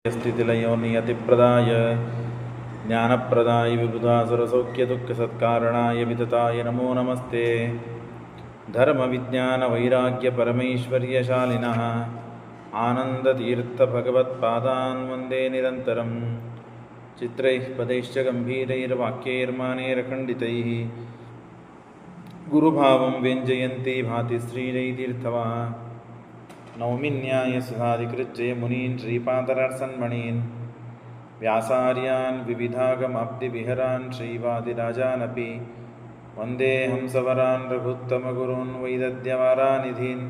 स्थितिलयो नियतिप्रदाय ज्ञानप्रदाय विबुधासुरसौख्यदुःखसत्कारणाय वितताय नमो नमस्ते। धर्मविज्ञानवैराग्यपरमैश्वर्यशालिनः आनन्दतीर्थभगवत्पादान् वन्दे निरन्तरं। चित्रैः पदैश्च गम्भीरैर्वाक्यैर्मानैरखण्डितैः गुरुभावं व्यञ्जयन्ती भाति श्रीजयतीर्थवा। नौमिन्यायसुधाधिकृत्य मुनीन् श्रीपादरसन्मणीन् व्यासार्यान् विविधागमाब्धिविहरान् श्रीवादिराजानपि वन्दे हंसवरान् रघुत्तमगुरून् वैदद्यवारानिधीन्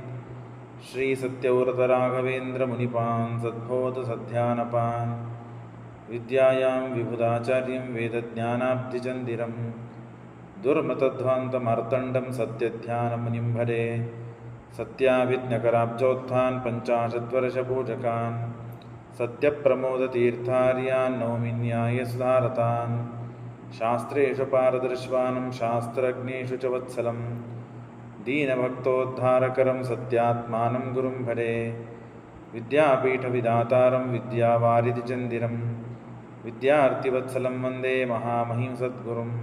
श्रीसत्यव्रतराघवेन्द्रमुनिपान् सद्बोधसध्यानपान् विद्यायां विबुधाचार्यं वेदज्ञानाब्धिचन्दिरं दुर्मतध्वान्तमार्तण्डं सत्यध्यानमुनिं भजे। सत्याभिज्ञकराब्जोत्थान् पञ्चाशद्वर्षपूजकान् सत्यप्रमोदतीर्थार्यान् नौमिन्यायसुधारतान् शास्त्रेषु पारदर्शिवानं शास्त्रज्ञेषु च वत्सलं दीनभक्तोद्धारकरं सत्यात्मानं गुरुं भजे। विद्यापीठविधातारं विद्यावारिधिचन्दिरं विद्यार्थिवत्सलं वन्दे महामहिं सद्गुरुम्।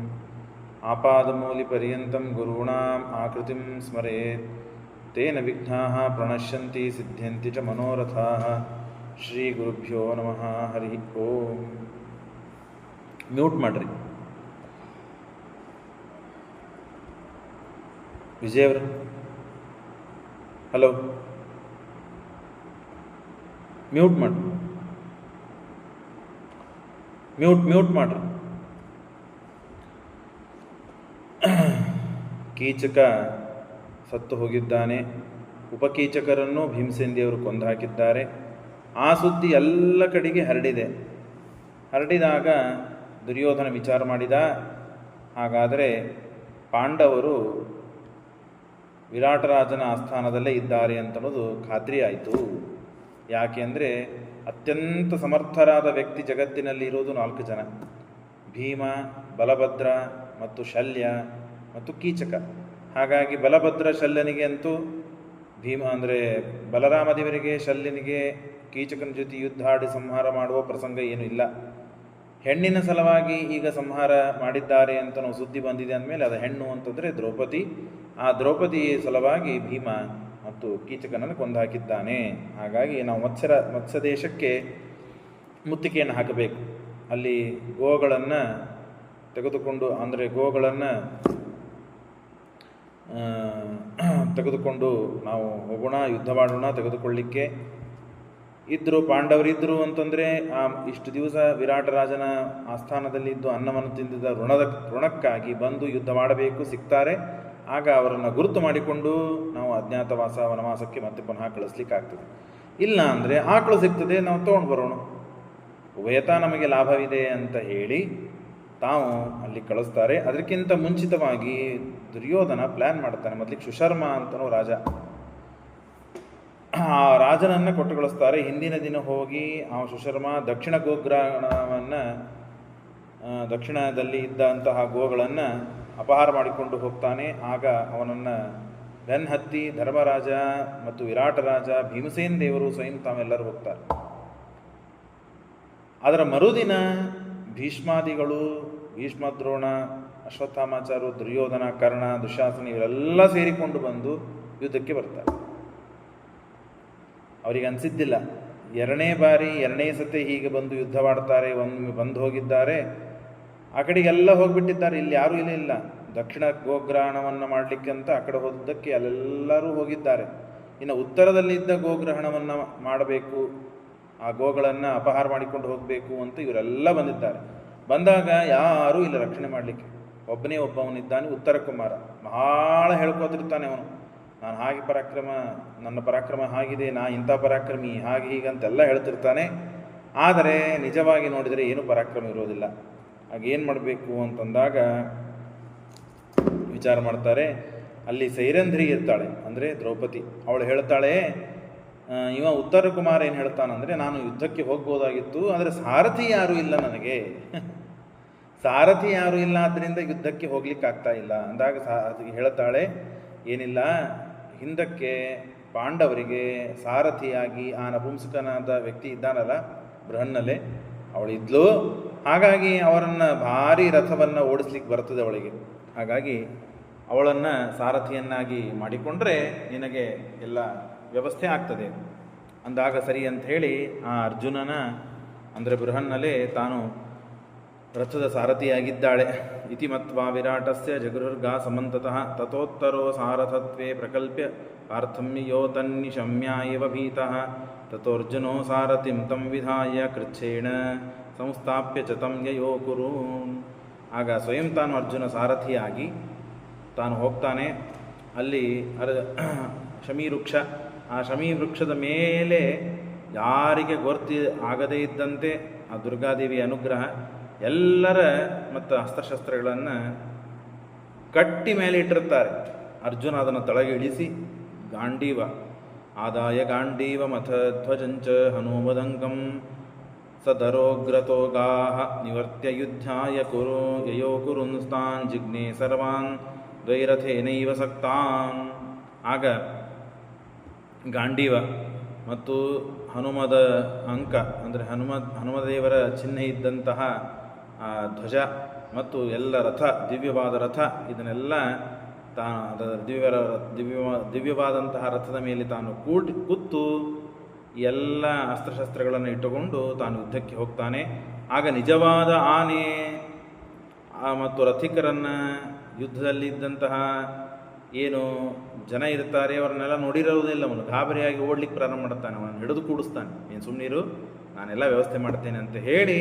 आपादमौलिपर्यन्तं गुरूणाम् आकृतिं स्मरेत् तेन विघ्नाः प्रणश्यन्ति सिद्ध्यन्ति च मनोरथाः। ಶ್ರೀಗುರುಭ್ಯೋ ನಮಃ ಹರಿ ಓಂ. ಮ್ಯೂಟ್ ಮಾಡ್ರಿ ವಿಜಯವ್ರ. ಹಲೋ, ಮ್ಯೂಟ್ ಮಾಡ್ರಿ, ಮ್ಯೂಟ್ ಮಾಡ್ರಿ. ಕೀಚಕ ಸತ್ತು ಹೋಗಿದ್ದಾನೆ. ಉಪಕೀಚಕರನ್ನು ಭೀಮಸೇನ ದೇವರು ಕೊಂದು ಹಾಕಿದ್ದಾರೆ. ಆ ಸುದ್ದಿ ಎಲ್ಲ ಕಡೆಗೆ ಹರಡಿದಾಗ ದುರ್ಯೋಧನ ವಿಚಾರ ಮಾಡಿದ, ಹಾಗಾದರೆ ಪಾಂಡವರು ವಿರಾಟರಾಜನ ಆಸ್ಥಾನದಲ್ಲೇ ಇದ್ದಾರೆ ಅಂತನ್ನೋದು ಖಾತ್ರಿ ಆಯಿತು. ಯಾಕೆ ಅಂದರೆ ಅತ್ಯಂತ ಸಮರ್ಥರಾದ ವ್ಯಕ್ತಿ ಜಗತ್ತಿನಲ್ಲಿ ಇರೋದು 4 ಜನ: ಭೀಮ, ಬಲಭದ್ರ ಮತ್ತು ಶಲ್ಯ ಮತ್ತು ಕೀಚಕ. ಹಾಗಾಗಿ ಬಲಭದ್ರ ಶಲ್ಯನಿಗೆ ಅಂತೂ ಭೀಮ ಅಂದರೆ ಬಲರಾಮ ದೇವರಿಗೆ, ಶಲ್ಯನಿಗೆ ಕೀಚಕನ ಜೊತೆ ಯುದ್ಧ ಆಡಿ ಸಂಹಾರ ಮಾಡುವ ಪ್ರಸಂಗ ಏನೂ ಇಲ್ಲ. ಹೆಣ್ಣಿನ ಸಲುವಾಗಿ ಈಗ ಸಂಹಾರ ಮಾಡಿದ್ದಾರೆ ಅಂತ ನಾವು ಸುದ್ದಿ ಬಂದಿದೆ ಅಂದಮೇಲೆ ಅದು ಹೆಣ್ಣು ಅಂತಂದರೆ ದ್ರೌಪದಿ. ಆ ದ್ರೌಪದಿ ಸಲುವಾಗಿ ಭೀಮ ಮತ್ತು ಕೀಚಕನನ್ನು ಕೊಂದು ಹಾಕಿದ್ದಾನೆ. ಹಾಗಾಗಿ ನಾವು ಮತ್ಸ್ಯ ದೇಶಕ್ಕೆ ಮುತ್ತಿಗೆಯನ್ನು ಹಾಕಬೇಕು. ಅಲ್ಲಿ ಗೋಗಳನ್ನು ತೆಗೆದುಕೊಂಡು, ಅಂದರೆ ಗೋಗಳನ್ನು ತೆಗೆದುಕೊಂಡು ನಾವು ಹೋಗೋಣ, ಯುದ್ಧ ಮಾಡೋಣ. ತೆಗೆದುಕೊಳ್ಳಿಕ್ಕೆ ಇದ್ದರು, ಪಾಂಡವರಿದ್ದರು ಅಂತಂದರೆ ಇಷ್ಟು ದಿವಸ ವಿರಾಟರಾಜನ ಆಸ್ಥಾನದಲ್ಲಿ ಇದ್ದು ಅನ್ನವನ್ನು ತಿಂದಿದ್ದ ಋಣಕ್ಕಾಗಿ ಬಂದು ಯುದ್ಧ ಮಾಡಬೇಕು, ಸಿಗ್ತಾರೆ. ಆಗ ಅವರನ್ನು ಗುರುತು ಮಾಡಿಕೊಂಡು ನಾವು ಅಜ್ಞಾತವಾಸ ವನವಾಸಕ್ಕೆ ಮತ್ತೆ ಪುನಃ ಕಳಿಸ್ಲಿಕ್ಕಾಗ್ತದೆ. ಇಲ್ಲ ಅಂದರೆ ಆಕಳು ಸಿಗ್ತದೆ, ನಾವು ತೊಗೊಂಡು ಬರೋಣ, ಉಭಯತಾ ನಮಗೆ ಲಾಭವಿದೆ ಅಂತ ಹೇಳಿ ತಾವು ಅಲ್ಲಿ ಕಳಿಸ್ತಾರೆ. ಅದಕ್ಕಿಂತ ಮುಂಚಿತವಾಗಿ ದುರ್ಯೋಧನ ಪ್ಲ್ಯಾನ್ ಮಾಡ್ತಾನೆ. ಮೊದಲಿಗೆ ಸುಶರ್ಮ ಅಂತನೋ ರಾಜ, ಆ ರಾಜನನ್ನು ಕೊಟ್ಟು ಕಳಿಸ್ತಾರೆ. ಹಿಂದಿನ ದಿನ ಹೋಗಿ ಆ ಸುಶರ್ಮ ದಕ್ಷಿಣ ಗೋಗ್ರಾಣವನ್ನು, ದಕ್ಷಿಣದಲ್ಲಿ ಇದ್ದಂತಹ ಗೋಗಳನ್ನು ಅಪಹಾರ ಮಾಡಿಕೊಂಡು ಹೋಗ್ತಾನೆ. ಆಗ ಅವನನ್ನು ಬೆನ್ನಹತ್ತಿ ಧರ್ಮರಾಜ ಮತ್ತು ವಿರಾಟರಾಜ, ಭೀಮಸೇನ ದೇವರು ಸ್ವಯಂ ತಾವೆಲ್ಲರೂ ಹೋಗ್ತಾರೆ. ಅದರ ಮರುದಿನ ಭೀಷ್ಮಾದಿಗಳು, ಭೀಷ್ಮದ್ರೋಣ, ಅಶ್ವತ್ಥಾಮಾಚಾರ್ಯರು, ದುರ್ಯೋಧನ, ಕರ್ಣ, ದುಶಾಸನ ಇವರೆಲ್ಲ ಸೇರಿಕೊಂಡು ಬಂದು ಯುದ್ಧಕ್ಕೆ ಬರ್ತಾರೆ. ಅವರಿಗೆ ಅನಿಸಿದ್ದಿಲ್ಲ, ಎರಡನೇ ಸತಿ ಹೀಗೆ ಬಂದು ಯುದ್ಧ ಮಾಡ್ತಾರೆ, ಬಂದು ಹೋಗಿದ್ದಾರೆ. ಆ ಕಡೆಗೆಲ್ಲ ಹೋಗಿಬಿಟ್ಟಿದ್ದಾರೆ, ಇಲ್ಲಿ ಯಾರೂ ಇಲ್ಲ. ದಕ್ಷಿಣ ಗೋಗ್ರಹಣವನ್ನು ಮಾಡಲಿಕ್ಕಂತ ಆ ಕಡೆ ಹೋದದ್ದಕ್ಕೆ ಅಲ್ಲೆಲ್ಲರೂ ಹೋಗಿದ್ದಾರೆ. ಇನ್ನು ಉತ್ತರದಲ್ಲಿದ್ದ ಗೋಗ್ರಹಣವನ್ನು ಮಾಡಬೇಕು, ಆ ಗೋಗಳನ್ನು ಅಪಹಾರ ಮಾಡಿಕೊಂಡು ಹೋಗಬೇಕು ಅಂತ ಇವರೆಲ್ಲ ಬಂದಿದ್ದಾರೆ. ಬಂದಾಗ ಯಾರೂ ಇಲ್ಲ ರಕ್ಷಣೆ ಮಾಡಲಿಕ್ಕೆ. ಒಬ್ಬವನಿದ್ದಾನೆ, ಉತ್ತರ ಕುಮಾರ. ಬಹಳ ಹೇಳ್ಕೋತಿರ್ತಾನೆ ಅವನು, ನಾನು ಹಾಗೆ ಪರಾಕ್ರಮ, ನನ್ನ ಪರಾಕ್ರಮ ಹಾಗಿದೆ, ನಾ ಇಂಥ ಪರಾಕ್ರಮಿ, ಹಾಗೆ ಹೀಗಂತೆಲ್ಲ ಹೇಳ್ತಿರ್ತಾನೆ. ಆದರೆ ನಿಜವಾಗಿ ನೋಡಿದರೆ ಏನೂ ಪರಾಕ್ರಮ ಇರೋದಿಲ್ಲ. ಹಾಗೇನು ಮಾಡಬೇಕು ಅಂತಂದಾಗ ವಿಚಾರ ಮಾಡ್ತಾರೆ. ಅಲ್ಲಿ ಸೈರಂಧ್ರಿ ಇರ್ತಾಳೆ, ಅಂದರೆ ದ್ರೌಪದಿ. ಅವಳು ಹೇಳ್ತಾಳೆ, ಇವ ಉತ್ತರ ಕುಮಾರ ಏನು ಹೇಳ್ತಾನಂದರೆ, ನಾನು ಯುದ್ಧಕ್ಕೆ ಹೋಗ್ಬೋದಾಗಿತ್ತು, ಆದರೆ ಸಾರಥಿ ಯಾರೂ ಇಲ್ಲ ನನಗೆ. ಸಾರಥಿ ಯಾರೂ ಇಲ್ಲ, ಆದ್ದರಿಂದ ಯುದ್ಧಕ್ಕೆ ಹೋಗ್ಲಿಕ್ಕೆ ಆಗ್ತಾ ಇಲ್ಲ ಅಂದಾಗ ಹೇಳ್ತಾಳೆ, ಏನಿಲ್ಲ, ಹಿಂದಕ್ಕೆ ಪಾಂಡವರಿಗೆ ಸಾರಥಿಯಾಗಿ ಆ ನಪುಂಸಕನಾದ ವ್ಯಕ್ತಿ ಇದ್ದಾನಲ್ಲ, ಬೃಹನ್ನಲೆ ಅವಳಿದ್ಲು. ಹಾಗಾಗಿ ಅವರನ್ನು ಭಾರಿ ರಥವನ್ನು ಓಡಿಸ್ಲಿಕ್ಕೆ ಬರ್ತದೆ ಅವಳಿಗೆ. ಹಾಗಾಗಿ ಅವಳನ್ನು ಸಾರಥಿಯನ್ನಾಗಿ ಮಾಡಿಕೊಂಡ್ರೆ ನಿನಗೆ ಎಲ್ಲ ವ್ಯವಸ್ಥೆ ಆಗ್ತದೆ ಅಂದಾಗ ಸರಿ ಅಂತ ಹೇಳಿ ಆ ಅರ್ಜುನನ ಅಂದರೆ ಬೃಹನ್ನಲೆ ತಾನು ರಥದ ಸಾರಥಿಯಾಗಿದ್ದಾಳೆ. ಇತಿ ಮತ್ವಾ ವಿರಾಟಸ್ಯ ಜಗೃರ್ಗಾ ಸಮಂತತಃ ತತೋತ್ತರೋ ಸಾರಥತ್ವೇ ಪ್ರಕಲ್ಪ್ಯ ಪಾರ್ಥಮ್ಯೋ ತನ್ನಿಶಮ್ಯ ಇವ ಭೀತಃ ತತೋರ್ಜುನೋ ಸಾರಥಿಂ ತಂ ವಿಧಾಯ ಕೃಚ್ಛೇಣ ಸಂಸ್ಥಾಪ್ಯ ಚ ತಂ ಯಯೋ ಕುರೂನ್. ಆಗ ಸ್ವಯಂ ತಾನು ಅರ್ಜುನ ಸಾರಥಿಯಾಗಿ ತಾನು ಹೋಗ್ತಾನೆ. ಅಲ್ಲಿ ಶಮೀವೃಕ್ಷ, ಆ ಶಮೀವೃಕ್ಷದ ಮೇಲೆ ಯಾರಿಗೆ ಗೊರ್ತಿ ಆಗದೇ ಇದ್ದಂತೆ ಆ ದುರ್ಗಾದೇವಿಯ ಅನುಗ್ರಹ ಎಲ್ಲರ ಮತ್ತು ಅಸ್ತ್ರಶಸ್ತ್ರಗಳನ್ನು ಕಟ್ಟಿ ಮೇಲೆ ಇಟ್ಟಿರ್ತಾರೆ. ಅರ್ಜುನ ಅದನ್ನು ತಳಗೆ ಇಳಿಸಿ ಗಾಂಡೀವ ಆದಾಯ ಗಾಂಡೀವ ಮಥ ಧ್ವಜಂಚ ಹನುಮದಂಕಂ ಸದರೋಗ್ರತೋ ಗಾಹ ನಿವರ್ತ್ಯ ಯುದ್ಧಾಯ ಕುರು ಯಯೋ ಕುರುನ್ಸ್ತಾನ್ ಜಿಗ್ನೆ ಸರ್ವಾನ್ ದ್ವೈರಥೇನೈವ ಸಕ್ತಾನ್. ಆಗ ಗಾಂಡೀವ ಮತ್ತು ಹನುಮದ ಅಂಕ ಅಂದರೆ ಹನುಮದೇವರ ಚಿಹ್ನೆ ಇದ್ದಂತಹ ಧ್ವಜ ಮತ್ತು ಎಲ್ಲ ರಥ, ದಿವ್ಯವಾದ ರಥ, ಇದನ್ನೆಲ್ಲ ದಿವ್ಯವಾದಂತಹ ರಥದ ಮೇಲೆ ತಾನು ಕೂತು ಎಲ್ಲ ಅಸ್ತ್ರಶಸ್ತ್ರಗಳನ್ನು ಇಟ್ಟುಕೊಂಡು ತಾನು ಯುದ್ಧಕ್ಕೆ ಹೋಗ್ತಾನೆ. ಆಗ ನಿಜವಾದ ಆನೆ ಮತ್ತು ರಥಿಕರನ್ನು ಯುದ್ಧದಲ್ಲಿದ್ದಂತಹ ಏನು ಜನ ಇರ್ತಾರೆ ಅವರನ್ನೆಲ್ಲ ನೋಡಿರೋದಿಲ್ಲ. ಅವನು ಗಾಬರಿಯಾಗಿ ಓಡ್ಲಿಕ್ಕೆ ಪ್ರಾರಂಭ ಮಾಡ್ತಾನೆ. ಅವನನ್ನು ಹಿಡಿದು ಕೂಡಿಸ್ತಾನೆ. ನೀನು ಸುಮ್ಮನಿರು, ನಾನೆಲ್ಲ ವ್ಯವಸ್ಥೆ ಮಾಡ್ತೇನೆ ಅಂತ ಹೇಳಿ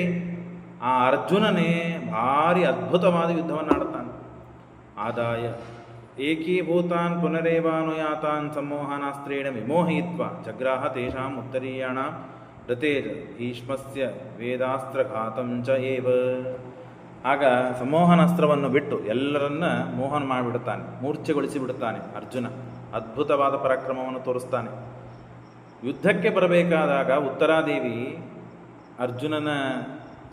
ಆ ಅರ್ಜುನನೇ ಭಾರಿ ಅದ್ಭುತವಾದ ಯುದ್ಧವನ್ನು ಆಡ್ತಾನೆ. ಆದಾಯ ಏಕೀಭೂತಾನ್ ಪುನರೇವಾನುಯಾತಾನ್ ಸಂಮೋಹನಾಸ್ತ್ರೇಣ ವಿಮೋಹಯಿತ್ವ ಜಗ್ರಾಹ ತೇಷಾಂ ಉತ್ತರೀಯಾಣ ರತೇಜ ಭೀಷ್ಮಸ್ಯ ವೇದಾಸ್ತ್ರಘಾತಂ ಚ ಏವ. ಆಗ ಸಂಮೋಹನಾಸ್ತ್ರವನ್ನು ಬಿಟ್ಟು ಎಲ್ಲರನ್ನ ಮೋಹನ ಮಾಡಿಬಿಡ್ತಾನೆ, ಮೂರ್ಛೆಗೊಳಿಸಿ ಬಿಡುತ್ತಾನೆ ಅರ್ಜುನ. ಅದ್ಭುತವಾದ ಪರಾಕ್ರಮವನ್ನು ತೋರಿಸ್ತಾನೆ. ಯುದ್ಧಕ್ಕೆ ಬರಬೇಕಾದಾಗ ಉತ್ತರಾದೇವಿ ಅರ್ಜುನನ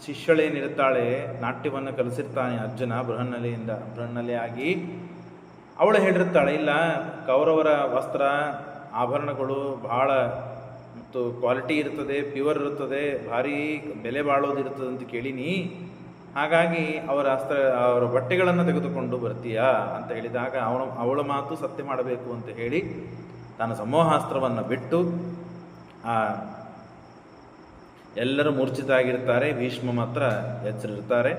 ಶಿಷ್ಯಳೇನಿರುತ್ತಾಳೆ, ನಾಟ್ಯವನ್ನು ಕಲಿಸಿರ್ತಾನೆ ಅರ್ಜುನ ಬೃಹನ್ನಲೆ ಆಗಿ. ಅವಳು ಹೇಳಿರ್ತಾಳೆ, ಇಲ್ಲ ಕೌರವರ ವಸ್ತ್ರ ಆಭರಣಗಳು ಬಹಳ ಮತ್ತು ಕ್ವಾಲಿಟಿ ಇರ್ತದೆ, ಪ್ಯೂರ್ ಇರ್ತದೆ, ಭಾರಿ ಬೆಲೆ ಬಾಳೋದಿರ್ತದೆ ಅಂತ ಕೇಳೀನಿ. ಹಾಗಾಗಿ ಅವರ ಬಟ್ಟೆಗಳನ್ನು ತೆಗೆದುಕೊಂಡು ಬರ್ತೀಯಾ ಅಂತ ಹೇಳಿದಾಗ ಅವಳ ಮಾತು ಸತ್ಯ ಮಾಡಬೇಕು ಅಂತ ಹೇಳಿ ತಾನು ಸಮೂಹಾಸ್ತ್ರವನ್ನು ಬಿಟ್ಟು ಎಲ್ಲರೂ ಮೂರ್ಛಿತಾಗಿರ್ತಾರೆ. ಭೀಷ್ಮ ಮಾತ್ರ ಎಚ್ಚರಿರ್ತಾರೆ.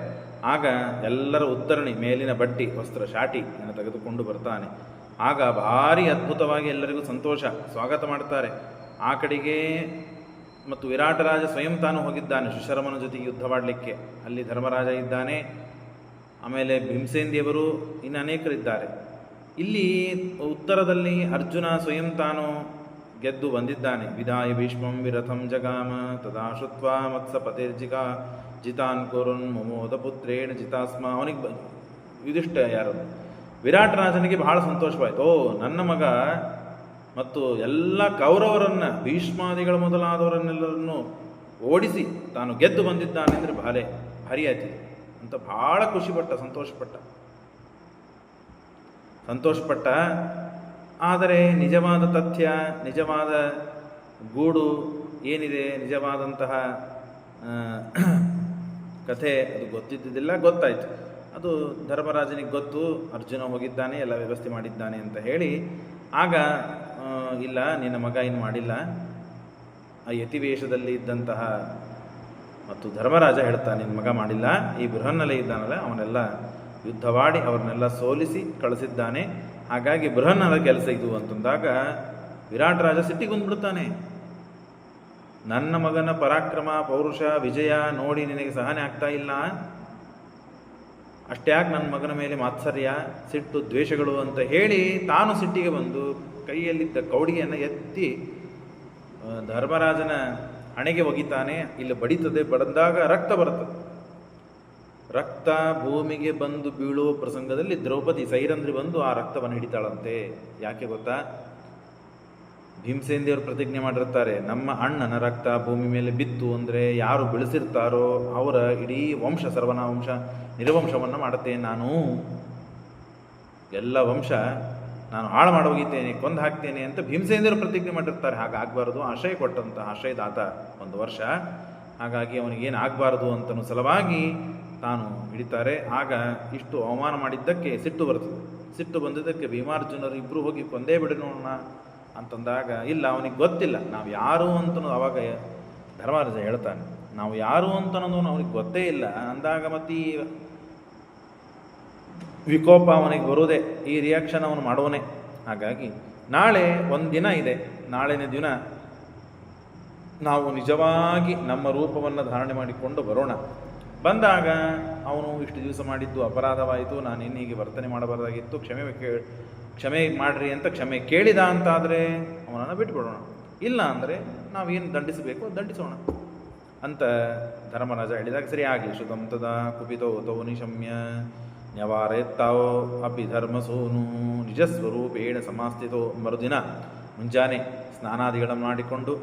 ಆಗ ಎಲ್ಲರ ಉತ್ತರಣಿ ಮೇಲಿನ ಬಟ್ಟಿ ವಸ್ತ್ರ ಶಾಟಿಯನ್ನು ತೆಗೆದುಕೊಂಡು ಬರ್ತಾನೆ. ಆಗ ಭಾರಿ ಅದ್ಭುತವಾಗಿ ಎಲ್ಲರಿಗೂ ಸಂತೋಷ, ಸ್ವಾಗತ ಮಾಡ್ತಾರೆ. ಆ ಕಡೆಗೆ ಮತ್ತು ವಿರಾಟರಾಜ ಸ್ವಯಂ ತಾನು ಹೋಗಿದ್ದಾನೆ ಸುಶರ್ಮನ ಜೊತೆಗೆ ಯುದ್ಧ ಮಾಡಲಿಕ್ಕೆ. ಅಲ್ಲಿ ಧರ್ಮರಾಜ ಇದ್ದಾನೆ, ಆಮೇಲೆ ಭೀಮಸೇನ್ ದೇವರು, ಇನ್ನು ಅನೇಕರಿದ್ದಾರೆ. ಇಲ್ಲಿ ಉತ್ತರದಲ್ಲಿ ಅರ್ಜುನ ಸ್ವಯಂ ತಾನು ಗೆದ್ದು ಬಂದಿದ್ದಾನೆ. ವಿದಾಯ ಭೀಷ್ಮಂ ವಿರಥಂ ಜಗಾಮ ತದಾ ಶ್ರುತ್ವಾ ಮತ್ಸಪತಿರ್ಜಿಗ ಜಿತಾನ್ ಕುರುನ್ ಮುಮೋದ ಪುತ್ರೇಣ ಜಿತಾಸ್ಮ. ಅವನಿಗೆ ಯುಧಿಷ್ಠ ಯಾರು ವಿರಾಟರಾಜನಿಗೆ ಬಹಳ ಸಂತೋಷವಾಯಿತು. ನನ್ನ ಮಗ ಮತ್ತು ಎಲ್ಲ ಕೌರವರನ್ನು, ಭೀಷ್ಮಾದಿಗಳ ಮೊದಲಾದವರನ್ನೆಲ್ಲರನ್ನು ಓಡಿಸಿ ತಾನು ಗೆದ್ದು ಬಂದಿದ್ದಾನೆ ಅಂದರೆ ಭಾರಿ ಆಯ್ತು ಅಂತ ಭಾಳ ಖುಷಿಪಟ್ಟ, ಸಂತೋಷಪಟ್ಟ. ಆದರೆ ನಿಜವಾದ ತಥ್ಯ, ನಿಜವಾದ ಗೂಡು ಏನಿದೆ, ನಿಜವಾದಂತಹ ಕಥೆ ಅದು ಗೊತ್ತಿದ್ದಿದ್ದಿಲ್ಲ. ಗೊತ್ತಾಯಿತು, ಅದು ಧರ್ಮರಾಜನಿಗೆ ಗೊತ್ತು, ಅರ್ಜುನ ಹೋಗಿದ್ದಾನೆ, ಎಲ್ಲ ವ್ಯವಸ್ಥೆ ಮಾಡಿದ್ದಾನೆ ಅಂತ ಹೇಳಿ. ಆಗ ಇಲ್ಲ, ನಿನ್ನ ಮಗ ಏನು ಮಾಡಿಲ್ಲ. ಆ ಯತಿವೇಷದಲ್ಲಿ ಇದ್ದಂತಹ ಮತ್ತು ಧರ್ಮರಾಜ ಹೇಳ್ತಾನೆ, ನಿನ್ನ ಮಗ ಮಾಡಿಲ್ಲ, ಈ ಬೃಹನ್ನಲೆ ಇದ್ದಾನಲ್ಲ ಅವನೆಲ್ಲ ಯುದ್ಧವಾಡಿ ಅವ್ರನ್ನೆಲ್ಲ ಸೋಲಿಸಿ ಕಳಿಸಿದ್ದಾನೆ. ಹಾಗಾಗಿ ಬೃಹನ್ನಲ ಕೆಲಸ ಇದು ಅಂತಂದಾಗ ವಿರಾಟರಾಜ ಸಿಟ್ಟಿಗೊಂಡ್ಬಿಡ್ತಾನೆ. ನನ್ನ ಮಗನ ಪರಾಕ್ರಮ, ಪೌರುಷ, ವಿಜಯ ನೋಡಿ ನಿನಗೆ ಸಹನೆ ಆಗ್ತಾ ಇಲ್ಲ, ಅಷ್ಟ್ಯಾಕೆ ನನ್ನ ಮಗನ ಮೇಲೆ ಮಾತ್ಸರ್ಯ, ಸಿಟ್ಟು, ದ್ವೇಷಗಳು ಅಂತ ಹೇಳಿ ತಾನು ಸಿಟ್ಟಿಗೆ ಬಂದು ಕೈಯಲ್ಲಿದ್ದ ಕೌಡಿಯನ್ನು ಎತ್ತಿ ಧರ್ಮರಾಜನ ಹಣೆಗೆ ಒಗಿತಾನೆ. ಇಲ್ಲಿ ಬಡಿತದೆ, ಬಡದಾಗ ರಕ್ತ ಬರ್ತದೆ. ರಕ್ತ ಭೂಮಿಗೆ ಬಂದು ಬೀಳುವ ಪ್ರಸಂಗದಲ್ಲಿ ದ್ರೌಪದಿ ಸೈರಂಧ್ರಿ ಬಂದು ಆ ರಕ್ತವನ್ನು ಹಿಡಿತಾಳಂತೆ. ಯಾಕೆ ಗೊತ್ತಾ? ಭೀಮಸೇನ್ ದೇವರು ಪ್ರತಿಜ್ಞೆ ಮಾಡಿರ್ತಾರೆ, ನಮ್ಮ ಅಣ್ಣನ ರಕ್ತ ಭೂಮಿ ಮೇಲೆ ಬಿತ್ತು ಅಂದರೆ ಯಾರು ಬೆಳೆಸಿರ್ತಾರೋ ಅವರ ಇಡೀ ವಂಶ ಸರ್ವನಾವಂಶ ನಿರ್ವಂಶವನ್ನು ಮಾಡುತ್ತೇನೆ ನಾನು, ಎಲ್ಲ ವಂಶ ನಾನು ಹಾಳು ಮಾಡೋಗಿದ್ದೇನೆ, ಕೊಂದು ಹಾಕ್ತೇನೆ ಅಂತ ಭೀಮಸೇನ್ ದೇವರು ಪ್ರತಿಜ್ಞೆ ಮಾಡಿರ್ತಾರೆ. ಹಾಗಾಗಬಾರ್ದು. ಆಶ್ರಯ ಕೊಟ್ಟಂತಹ ಆಶ್ರಯದಾತ ಒಂದು ವರ್ಷ ಹಾಗಾಗಿ ಅವನಿಗೇನು ಆಗಬಾರ್ದು ಅಂತನೂ ಸಲುವಾಗಿ ತಾನು ಹಿಡಿತಾರೆ. ಆಗ ಇಷ್ಟು ಅವಮಾನ ಮಾಡಿದ್ದಕ್ಕೆ ಸಿಟ್ಟು ಬರ್ತದೆ. ಸಿಟ್ಟು ಬಂದಿದ್ದಕ್ಕೆ ಭೀಮಾರ್ಜುನರು ಇಬ್ಬರು ಹೋಗಿ ಕೊಂದೇ ಬಿಡೋಣ ಅಂತಂದಾಗ, ಇಲ್ಲ ಅವನಿಗೆ ಗೊತ್ತಿಲ್ಲ ನಾವು ಯಾರು ಅಂತನೂ. ಅವಾಗ ಧರ್ಮರಾಜ ಹೇಳ್ತಾನೆ, ನಾವು ಯಾರು ಅಂತನೋದು ಅವನಿಗೆ ಗೊತ್ತೇ ಇಲ್ಲ ಅಂದಾಗ ಮತ್ತೆ ಈ ವಿಕೋಪ ಅವನಿಗೆ ಬರುವುದೇ, ಈ ರಿಯಾಕ್ಷನ್ ಅವನು ಮಾಡೋನೇ. ಹಾಗಾಗಿ ನಾಳೆ ಒಂದು ದಿನ ಇದೆ, ನಾಳಿನ ದಿನ ನಾವು ನಿಜವಾಗಿ ನಮ್ಮ ರೂಪವನ್ನು ಧಾರಣೆ ಮಾಡಿಕೊಂಡು ಬರೋಣ. ಬಂದಾಗ ಅವನು ಇಷ್ಟು ದಿವಸ ಮಾಡಿದ್ದು ಅಪರಾಧವಾಯಿತು, ನಾನು ಇನ್ನೀಗೆ ವರ್ತನೆ ಮಾಡಬಾರ್ದಾಗಿತ್ತು, ಕ್ಷಮೆ ಮಾಡಿರಿ ಅಂತ ಕ್ಷಮೆ ಕೇಳಿದ ಅಂತಾದರೆ ಅವನನ್ನು ಬಿಟ್ಟುಬಿಡೋಣ. ಇಲ್ಲ ಅಂದರೆ ನಾವೇನು ದಂಡಿಸಬೇಕು ದಂಡಿಸೋಣ ಅಂತ ಧರ್ಮರಾಜ ಹೇಳಿದಾಗ ಸರಿ ಆಗಲಿ. ಶ್ರುತಂ ತದಾ ಕುಪಿತೋ ತೌ ನಿಶಮ್ಯ ನ್ಯವಾರೇತ್ತಾವೋ ಅಪಿ ಧರ್ಮಸೂನು ನಿಜಸ್ವರೂಪೇಣ ಸಮಾಸ್ಥಿತೋ. ಮರುದಿನ ಮುಂಜಾನೆ ಸ್ನಾನಾದಿಗಳನ್ನು ಮಾಡಿಕೊಂಡು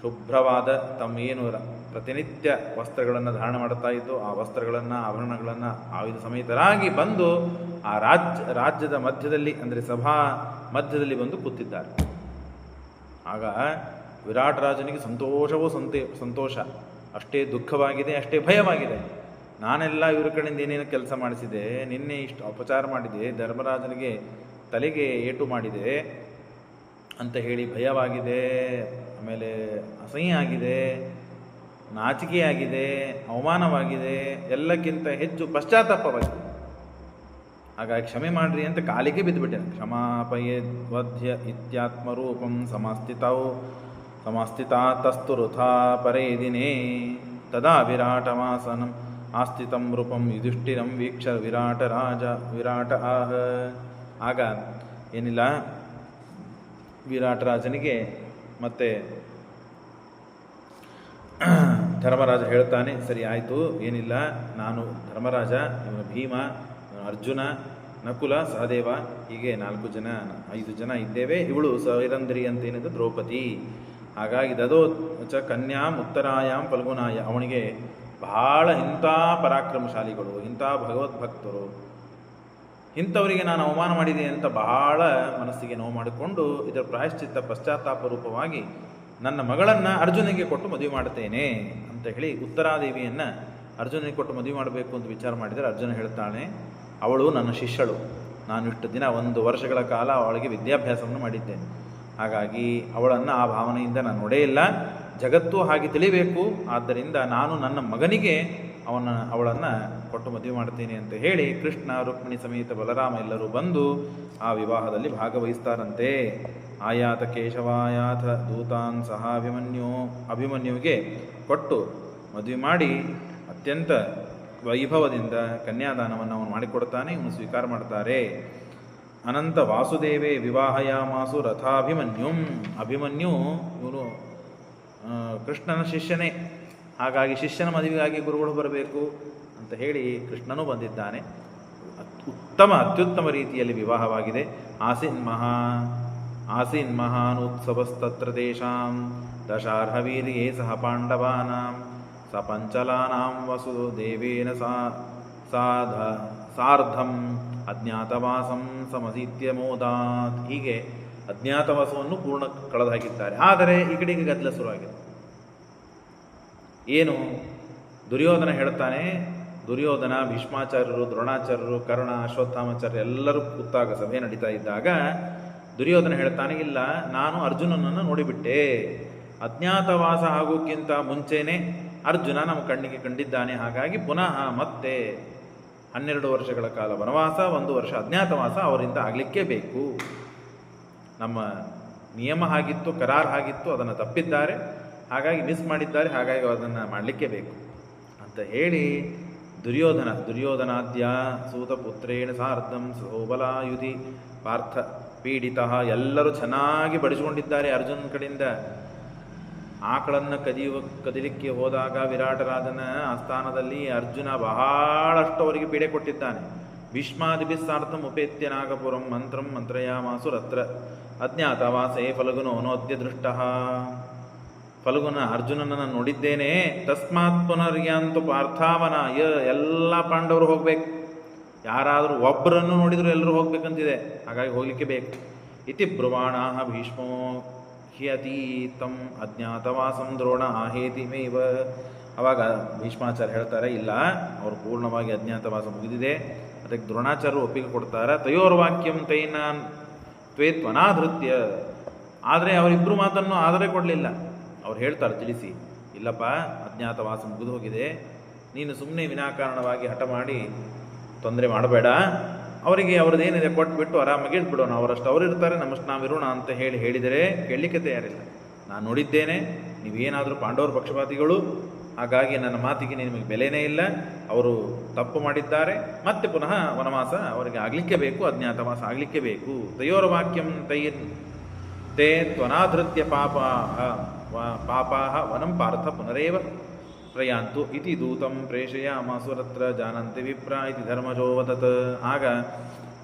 ಶುಭ್ರವಾದ ತಮ್ಮ ಏನು ಪ್ರತಿನಿತ್ಯ ವಸ್ತ್ರಗಳನ್ನು ಧಾರಣ ಮಾಡುತ್ತಾ ಇದ್ದು ಆ ವಸ್ತ್ರಗಳನ್ನು ಆಭರಣಗಳನ್ನು ಆಯುಧ ಸಮೇತರಾಗಿ ಬಂದು ಆ ರಾಜ್ಯದ ಮಧ್ಯದಲ್ಲಿ ಅಂದರೆ ಸಭಾ ಮಧ್ಯದಲ್ಲಿ ಬಂದು ಕೂತಿದ್ದಾರೆ. ಆಗ ವಿರಾಟ್ ರಾಜನಿಗೆ ಸಂತೋಷವೋ ಸಂತೋಷ, ಅಷ್ಟೇ ದುಃಖವಾಗಿದೆ, ಅಷ್ಟೇ ಭಯವಾಗಿದೆ. ನಾನೆಲ್ಲ ಇವ್ರ ಕಡೆಯಿಂದ ಏನೇನು ಕೆಲಸ ಮಾಡಿಸಿದೆ, ನಿನ್ನೆ ಇಷ್ಟು ಅಪಚಾರ ಮಾಡಿದೆ, ಧರ್ಮರಾಜನಿಗೆ ತಲೆಗೆ ಏಟು ಮಾಡಿದೆ ಅಂತ ಹೇಳಿ ಭಯವಾಗಿದೆ, ಆಮೇಲೆ ಅಸಹ್ಯ ಆಗಿದೆ, ನಾಚಿಕೆಯಾಗಿದೆ, ಅವಮಾನವಾಗಿದೆ, ಎಲ್ಲಕ್ಕಿಂತ ಹೆಚ್ಚು ಪಶ್ಚಾತ್ತಾಪವಾಗಿದೆ. ಹಾಗಾಗಿ ಕ್ಷಮೆ ಮಾಡ್ರಿ ಅಂತ ಕಾಲಿಗೆ ಬಿದ್ದುಬಿಟ್ಟೆನು. ಕ್ಷಮಾಪಯೇದ್ವಧ್ಯ ಇತ್ಯಾತ್ಮರೂಪಂ ಸಮಸ್ಥಿತಾತಸ್ತು ವೃಥಾ ಪರೇ ದಿನೇ ತದಾ ವಿರಾಟಮಾಸನಂ ಆಸ್ಥಿತಂ ರೂಪಂ ಯುಧಿಷ್ಠಿರಂ ವೀಕ್ಷ ವಿರಾಟ ಆಹ. ಆಗ ಏನಿಲ್ಲ, ವಿರಾಟರಾಜನಿಗೆ ಮತ್ತೆ ಧರ್ಮರಾಜ ಹೇಳ್ತಾನೆ, ಸರಿ ಆಯಿತು, ಏನಿಲ್ಲ, ನಾನು ಧರ್ಮರಾಜ, ಇವನು ಭೀಮ, ಅರ್ಜುನ, ನಕುಲ, ಸಹದೇವ, ಹೀಗೆ 5 ಜನ ಇದ್ದೇವೆ. ಇವಳು ಸೈರಂಧ್ರಿ ಅಂತ ಏನಿದೆ ದ್ರೌಪದಿ. ಹಾಗಾಗಿ ದದೋ ಚ ಕನ್ಯಾಂ ಉತ್ತರಾಯಾಂ ಫಲ್ಗುನಾಯ. ಅವನಿಗೆ ಬಹಳ ಇಂಥ ಪರಾಕ್ರಮಶಾಲಿಗಳು, ಇಂಥ ಭಗವದ್ಭಕ್ತರು, ಇಂಥವರಿಗೆ ನಾನು ಅವಮಾನ ಮಾಡಿದೆ ಅಂತ ಬಹಳ ಮನಸ್ಸಿಗೆ ನೋವು ಮಾಡಿಕೊಂಡು ಇದರ ಪ್ರಾಯಶ್ಚಿತ್ತ ಪಶ್ಚಾತ್ತಾಪ ರೂಪವಾಗಿ ನನ್ನ ಮಗಳನ್ನು ಅರ್ಜುನಿಗೆ ಕೊಟ್ಟು ಮದುವೆ ಮಾಡುತ್ತೇನೆ ಅಂತ ಹೇಳಿ ಉತ್ತರಾದೇವಿಯನ್ನು ಅರ್ಜುನಿಗೆ ಕೊಟ್ಟು ಮದುವೆ ಮಾಡಬೇಕು ಅಂತ ವಿಚಾರ ಮಾಡಿದರೆ ಅರ್ಜುನ ಹೇಳ್ತಾನೆ, ಅವಳು ನನ್ನ ಶಿಷ್ಯಳು, ನಾನು ಇಷ್ಟು ದಿನ 1 ವರ್ಷಗಳ ಕಾಲ ಅವಳಿಗೆ ವಿದ್ಯಾಭ್ಯಾಸವನ್ನು ಮಾಡಿದ್ದೇನೆ. ಹಾಗಾಗಿ ಅವಳನ್ನು ಆ ಭಾವನೆಯಿಂದ ನಾನು ನೋಡೇ ಇಲ್ಲ. ಜಗತ್ತು ಹಾಗೆ ತಿಳಿಬೇಕು, ಆದ್ದರಿಂದ ನಾನು ನನ್ನ ಮಗನಿಗೆ ಅವಳನ್ನು ಕೊಟ್ಟು ಮದುವೆ ಮಾಡ್ತೀನಿ ಅಂತ ಹೇಳಿ ಕೃಷ್ಣ, ರುಕ್ಮಿಣಿ ಸಮೇತ ಬಲರಾಮ ಎಲ್ಲರೂ ಬಂದು ಆ ವಿವಾಹದಲ್ಲಿ ಭಾಗವಹಿಸ್ತಾರಂತೆ. ಆಯಾತ ಕೇಶವಾಯಾಥ ದೂತಾನ್ ಸಹ ಅಭಿಮನ್ಯುವಿಗೆ ಕೊಟ್ಟು ಮದುವೆ ಮಾಡಿ ಅತ್ಯಂತ ವೈಭವದಿಂದ ಕನ್ಯಾದಾನವನ್ನು ಅವನು ಮಾಡಿಕೊಡ್ತಾನೆ. ಇವನು ಸ್ವೀಕಾರ ಮಾಡ್ತಾರೆ. ಅನಂತ ವಾಸುದೇವೇ ವಿವಾಹಯಾಮಾಸು ರಥಾಭಿಮನ್ಯುಂ. ಅಭಿಮನ್ಯು ಇವನು ಕೃಷ್ಣನ ಶಿಷ್ಯನೇ. ಹಾಗಾಗಿ ಶಿಷ್ಯನ ಮದುವೆಗಾಗಿ ಗುರುಗಳು ಬರಬೇಕು ಅಂತ ಹೇಳಿ ಕೃಷ್ಣನೂ ಬಂದಿದ್ದಾನೆ. ಅತ್ಯುತ್ತಮ ರೀತಿಯಲ್ಲಿ ವಿವಾಹವಾಗಿದೆ. ಆಸೀನ್ ಮಹಾನುತ್ಸವಸ್ತತ್ರ ತೇಷಾಂ ದಶಾರ್ಹವೀರ್ಯೇ ಸಹ ಪಾಂಡವಾನಾಂ ಸ ಪಂಚಲಾನಾಂ ವಸುದೇವೇನ ಸಾರ್ಧಂ ಅಜ್ಞಾತವಾಸಂ ಸಮಸೀತ್ಯ ಮೋದಾತ್. ಹೀಗೆ ಅಜ್ಞಾತವಾಸವನ್ನು ಪೂರ್ಣ ಕಳೆದಾಗಿದ್ದಾರೆ. ಆದರೆ ಈ ಕಡೆಗೆ ಗದ್ದಲ ಶುರುವಾಗಿದೆ. ಏನು? ದುರ್ಯೋಧನ ಹೇಳ್ತಾನೆ, ದುರ್ಯೋಧನ, ಭೀಷ್ಮಾಚಾರ್ಯರು, ದ್ರೋಣಾಚಾರ್ಯರು, ಕರ್ಣ, ಅಶ್ವತ್ಥಾಮಾಚಾರ್ಯ ಎಲ್ಲರೂ ಕೂತಾಗ ಸಭೆ ನಡೀತಾ ಇದ್ದಾಗ ದುರ್ಯೋಧನ ಹೇಳ್ತಾನೆ, ಇಲ್ಲ, ನಾನು ಅರ್ಜುನನನ್ನು ನೋಡಿಬಿಟ್ಟೆ. ಅಜ್ಞಾತವಾಸ ಆಗೋಕ್ಕಿಂತ ಮುಂಚೆನೇ ಅರ್ಜುನ ನಮ್ಮ ಕಣ್ಣಿಗೆ ಕಂಡಿದ್ದಾನೆ. ಹಾಗಾಗಿ ಪುನಃ ಮತ್ತೆ 12 ವರ್ಷಗಳ ಕಾಲ ವನವಾಸ, 1 ವರ್ಷ ಅಜ್ಞಾತವಾಸ ಅವರಿಂದ ಆಗಲಿಕ್ಕೇ ಬೇಕು. ನಮ್ಮ ನಿಯಮ ಆಗಿತ್ತು, ಕರಾರ್ ಆಗಿತ್ತು, ಅದನ್ನು ತಪ್ಪಿದ್ದಾರೆ, ಹಾಗಾಗಿ ಮಿಸ್ ಮಾಡಿದ್ದಾರೆ, ಹಾಗಾಗಿ ಅದನ್ನು ಮಾಡಲಿಕ್ಕೆ ಬೇಕು ಅಂತ ಹೇಳಿ ದುರ್ಯೋಧನಾದ್ಯ ಸೂತಪುತ್ರೇಣ ಸಾರ್ಧಂ ಸೋಬಲಾಯುಧಿ ಪಾರ್ಥ ಪೀಡಿತ. ಎಲ್ಲರೂ ಚೆನ್ನಾಗಿ ಬಡಿಸಿಕೊಂಡಿದ್ದಾರೆ ಅರ್ಜುನನ ಕಡೆಯಿಂದ. ಆಕಳನ್ನು ಕದಿಲಿಕ್ಕೆ ಹೋದಾಗ ವಿರಾಟರಾಜನ ಆಸ್ಥಾನದಲ್ಲಿ ಅರ್ಜುನ ಬಹಳಷ್ಟು ಅವರಿಗೆ ಪೀಡೆ ಕೊಟ್ಟಿದ್ದಾನೆ. ಭೀಷ್ಮಾದಿಭಿಸ್ಸಾರ್ಥಂ ಉಪೇತ್ಯ ನಾಗಪುರಂ ಮಂತ್ರಂ ಮಂತ್ರಯಾಮಾಸು ರತ್ರ ಅಜ್ಞಾತವಾಸೇ ಫಲ್ಗುನೋನೋದ್ಯ ದೃಷ್ಟ. ಫಲ್ಗುನ ಅರ್ಜುನನನ್ನು ನೋಡಿದ್ದೇನೆ, ತಸ್ಮಾತ್ ಪುನರ್ಯಾಂತು ಪಾರ್ಥಾವನ. ಎಲ್ಲ ಪಾಂಡವರು ಹೋಗ್ಬೇಕು, ಯಾರಾದರೂ ಒಬ್ಬರನ್ನು ನೋಡಿದ್ರು ಎಲ್ಲರೂ ಹೋಗ್ಬೇಕಂತಿದೆ, ಹಾಗಾಗಿ ಹೋಗ್ಲಿಕ್ಕೆ ಬೇಕು. ಇತಿ ಬ್ರುವಾಣ ಭೀಷ್ಮೋ ಹ್ಯತೀತಂ ಅಜ್ಞಾತವಾಸಂ ದ್ರೋಣ ಆಹೇತಿ ಮೇವ. ಆವಾಗ ಭೀಷ್ಮಾಚಾರ್ಯ ಹೇಳ್ತಾರೆ, ಇಲ್ಲ, ಅವರು ಪೂರ್ಣವಾಗಿ ಅಜ್ಞಾತವಾಸ ಮುಗಿದಿದೆ. ಅದಕ್ಕೆ ದ್ರೋಣಾಚಾರ್ಯರು ಒಪ್ಪಿಗೆ ಕೊಡ್ತಾರೆ. ತಯೋರ್ವಾಕ್ಯಂ ತೈನ ತ್ವೇತ್ವನಾಧೃತ್ಯ. ಆದರೆ ಅವರಿಬ್ಬರು ಮಾತನ್ನು ಆದರೆ ಕೊಡಲಿಲ್ಲ. ಅವ್ರು ಹೇಳ್ತಾರೆ ತಿಳಿಸಿ, ಇಲ್ಲಪ್ಪ, ಅಜ್ಞಾತವಾಸ ಮುಗಿದು ಹೋಗಿದೆ, ನೀನು ಸುಮ್ಮನೆ ವಿನಾಕಾರಣವಾಗಿ ಹಠ ಮಾಡಿ ತೊಂದರೆ ಮಾಡಬೇಡ, ಅವರಿಗೆ ಅವ್ರದ್ದೇನಿದೆ ಕೊಟ್ಬಿಟ್ಟು ಆರಾಮಾಗಿ ಇದ್ಬಿಡೋಣ, ಅವರಷ್ಟು ಅವರು ಇರ್ತಾರೆ, ನಮ್ಮಷ್ಟು ನಾವಿರೋಣ ಅಂತ ಹೇಳಿದರೆ ಕೇಳಲಿಕ್ಕೆ ತಯಾರಿಲ್ಲ. ನಾನು ನೋಡಿದ್ದೇನೆ, ನೀವೇನಾದರೂ ಪಾಂಡವರ ಪಕ್ಷಪಾತಿಗಳು, ಹಾಗಾಗಿ ನನ್ನ ಮಾತಿಗೆ ನಿಮಗೆ ಬೆಲೆನೇ ಇಲ್ಲ, ಅವರು ತಪ್ಪು ಮಾಡಿದ್ದಾರೆ, ಮತ್ತೆ ಪುನಃ ವನವಾಸ ಅವರಿಗೆ ಆಗಲಿಕ್ಕೆ ಬೇಕು, ಅಜ್ಞಾತವಾಸ ಆಗಲಿಕ್ಕೆ ಬೇಕು. ತಯೋರ ವಾಕ್ಯಂ ತೇ ತ್ವನಾಧೃತ್ಯ ಪಾಪಾಹ ವನಂ ಪಾರ್ಥ ಪುನರೇವ ಪ್ರಯಾಂತು ಇತಿ ದೂತಂ ಪ್ರೇಷಯಾಮಾಸುರತ್ರ ಜಾನಂತೆ ವಿಪ್ರ ಇತಿ ಧರ್ಮಜೋ ವದತ್. ಆಗ